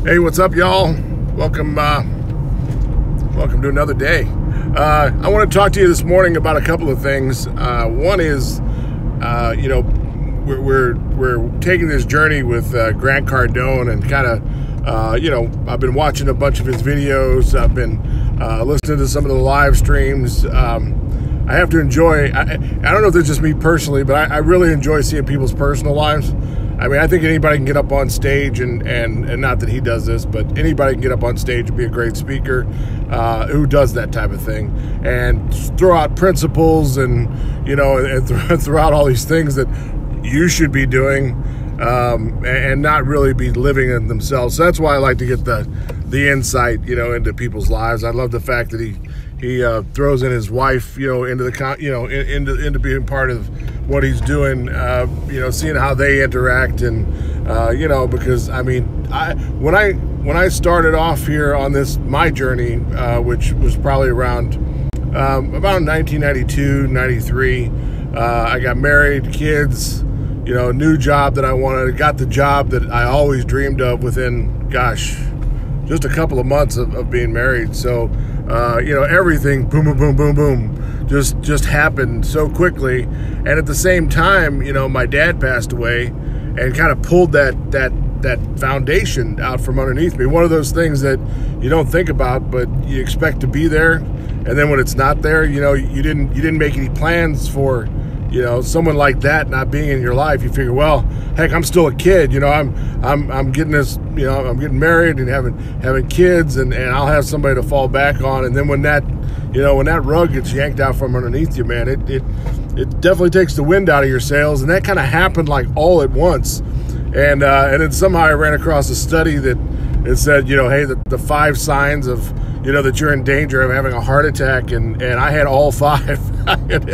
Hey, what's up, y'all? Welcome to another day. I want to talk to you this morning about a couple of things. One is, we're taking this journey with Grant Cardone, and kind of, I've been watching a bunch of his videos. I've been listening to some of the live streams. I have to enjoy. I don't know if it's just me personally, but I really enjoy seeing people's personal lives. I mean, I think anybody can get up on stage, and not that he does this, but anybody can get up on stage and be a great speaker who does that type of thing, and throw out principles and throw out all these things that you should be doing, and not really be living in themselves. So that's why I like to get the insight, into people's lives. I love the fact that he throws in his wife, into being part of what he's doing, seeing how they interact, and because I mean, when I started off here on my journey, which was probably around about 1992, 93, I got married, kids, new job that I wanted. Got the job that I always dreamed of within, just a couple of months of being married. So, everything, boom, boom, boom, boom, boom, just happened so quickly. And at the same time, my dad passed away, and kind of pulled that foundation out from underneath me. One of those things that you don't think about, but you expect to be there, and then when it's not there, you didn't make any plans for, someone like that not being in your life. You figure, well, heck, I'm still a kid. I'm getting this. I'm getting married and having kids, and I'll have somebody to fall back on. And then when that rug gets yanked out from underneath you, man, it definitely takes the wind out of your sails. And that kind of happened like all at once. And then somehow I ran across a study that it said, hey, the 5 signs of that you're in danger of having a heart attack, and I had all 5. I had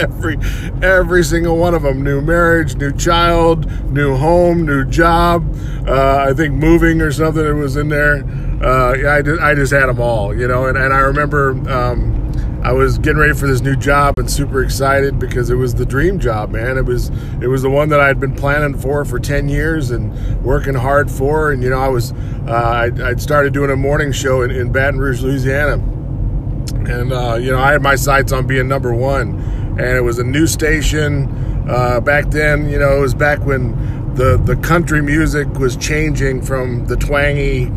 every single one of them. New marriage, new child, new home, new job. I think moving or something that was in there. I just had them all, and I remember I was getting ready for this new job and super excited because it was the dream job, man. It was the one that I had been planning for 10 years and working hard for. And I'd started doing a morning show in Baton Rouge, Louisiana, and I had my sights on being number 1. And it was a new station back then. It was back when the country music was changing from the twangy,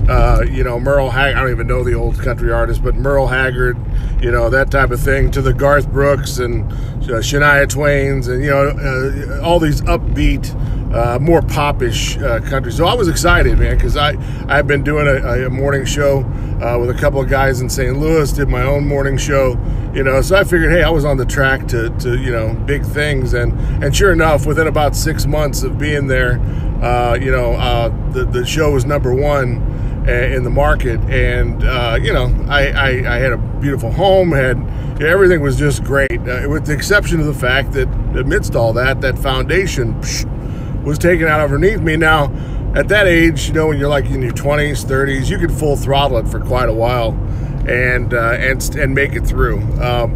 Merle Haggard. I don't even know the old country artist, but Merle Haggard, that type of thing, to the Garth Brooks and Shania Twains, and all these upbeat, more popish country. So I was excited, man, because I've been doing a morning show with a couple of guys in St. Louis. Did my own morning show, so I figured, hey, I was on the track to big things, and sure enough, within about 6 months of being there, the show was number 1 in the market, and I had a beautiful home, everything was just great, with the exception of the fact that amidst all that foundation was taken out underneath me. Now, at that age, when you're like in your 20s, 30s, you could full throttle it for quite a while and make it through.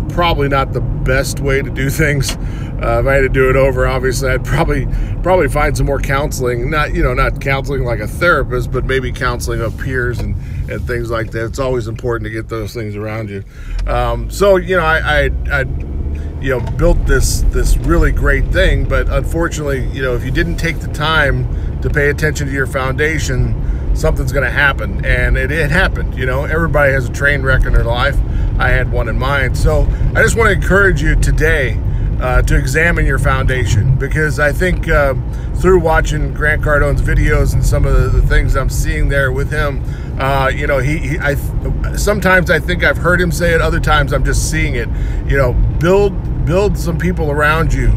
Probably not the best way to do things. If I had to do it over, obviously, I'd probably find some more counseling. Not counseling like a therapist, but maybe counseling of peers and things like that. It's always important to get those things around you. So I built this really great thing, but unfortunately, if you didn't take the time to pay attention to your foundation, something's going to happen. And it happened. Everybody has a train wreck in their life. I had one in mine. So I just want to encourage you today to examine your foundation, because I think through watching Grant Cardone's videos and some of the things I'm seeing there with him, sometimes I think I've heard him say it, other times I'm just seeing it. Build some people around you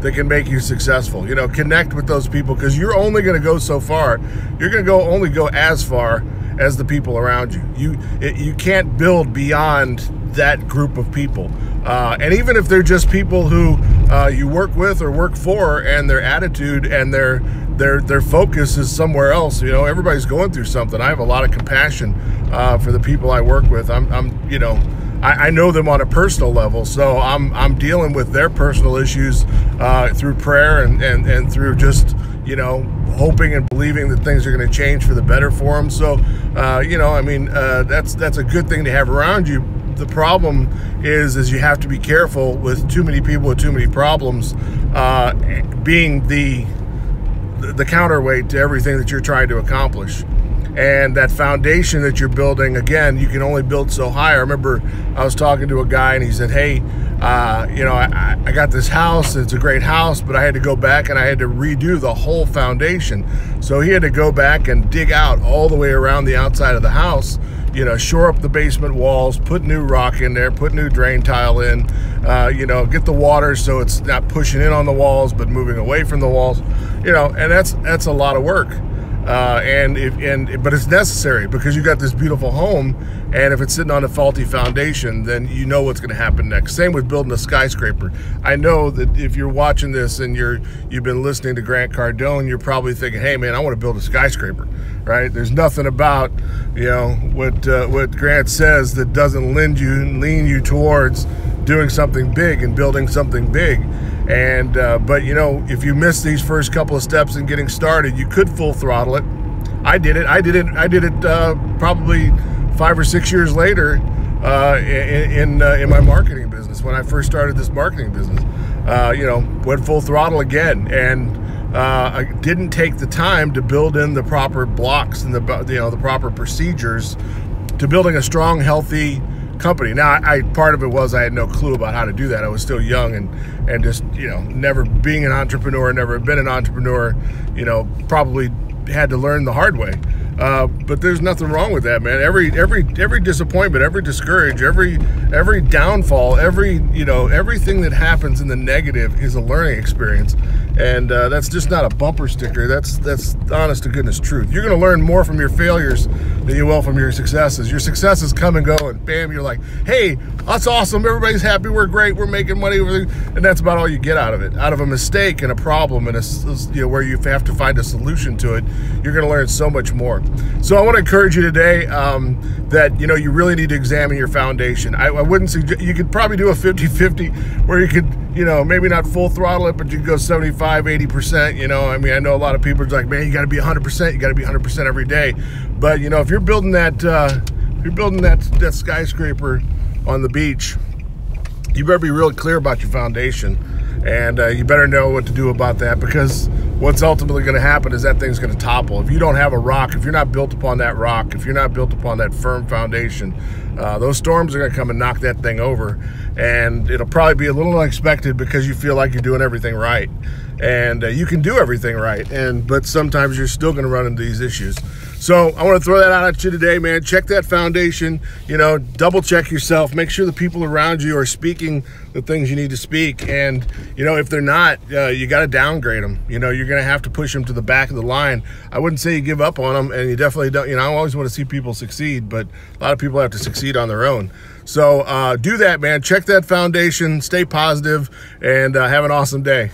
that can make you successful. Connect with those people, because you're only going to go so far. You're going to only go as far as the people around you. You can't build beyond that group of people. And even if they're just people who you work with or work for, and their attitude and their focus is somewhere else. Everybody's going through something. I have a lot of compassion for the people I work with. I know them on a personal level, so I'm dealing with their personal issues through prayer and through just hoping and believing that things are going to change for the better for them. So, you know, I mean, that's a good thing to have around you. The problem is you have to be careful with too many people with too many problems being the counterweight to everything that you're trying to accomplish. And that foundation that you're building, again, you can only build so high. I remember I was talking to a guy and he said, hey, you know, I got this house, it's a great house, but I had to go back and I had to redo the whole foundation. So he had to go back and dig out all the way around the outside of the house, you know, shore up the basement walls, put new rock in there, put new drain tile in, you know, get the water so it's not pushing in on the walls but moving away from the walls, you know, and that's a lot of work. But it's necessary because you got this beautiful home, and if it's sitting on a faulty foundation, then you know what's going to happen next. Same with building a skyscraper. I know that if you're watching this and you've been listening to Grant Cardone, you're probably thinking, hey man, I want to build a skyscraper, right? There's nothing about, you know, what Grant says that doesn't lean you towards doing something big and building something big. And but you know, if you miss these first couple of steps in getting started, you could full throttle it. I did it probably 5 or 6 years later in my marketing business. When I first started this marketing business, you know, went full throttle again, and I didn't take the time to build in the proper blocks and the proper procedures to building a strong, healthy company. Now, part of it was I had no clue about how to do that. I was still young and just, you know, never being an entrepreneur, never been an entrepreneur, you know, probably had to learn the hard way. But there's nothing wrong with that, man. Every disappointment, every discourage, every downfall, everything that happens in the negative is a learning experience. And that's just not a bumper sticker. That's honest to goodness truth. You're going to learn more from your failures than you will from your successes. Your successes come and go, and bam, you're like, hey, that's awesome. Everybody's happy. We're great. We're making money. And that's about all you get out of it. Out of a mistake and a problem and where you have to find a solution to it, you're going to learn so much more. So I want to encourage you today that, you know, you really need to examine your foundation. I wouldn't suggest, you could probably do a 50-50 where you could, you know, maybe not full throttle it, but you could go 75, 80%, you know. I mean, I know a lot of people are like, man, you got to be 100%, you got to be 100% every day. But, you know, if you're building that, that skyscraper on the beach, you better be really clear about your foundation. And you better know what to do about that, because what's ultimately going to happen is that thing's going to topple. If you don't have a rock, if you're not built upon that rock, if you're not built upon that firm foundation, those storms are going to come and knock that thing over. And it'll probably be a little unexpected because you feel like you're doing everything right. And you can do everything right, but sometimes you're still going to run into these issues. So I want to throw that out at you today, man. Check that foundation, you know, double check yourself, make sure the people around you are speaking the things you need to speak. And, you know, if they're not, you got to downgrade them. You know, you're going to have to push them to the back of the line. I wouldn't say you give up on them, and you definitely don't, you know, I always want to see people succeed, but a lot of people have to succeed on their own. So do that, man. Check that foundation, stay positive, and have an awesome day.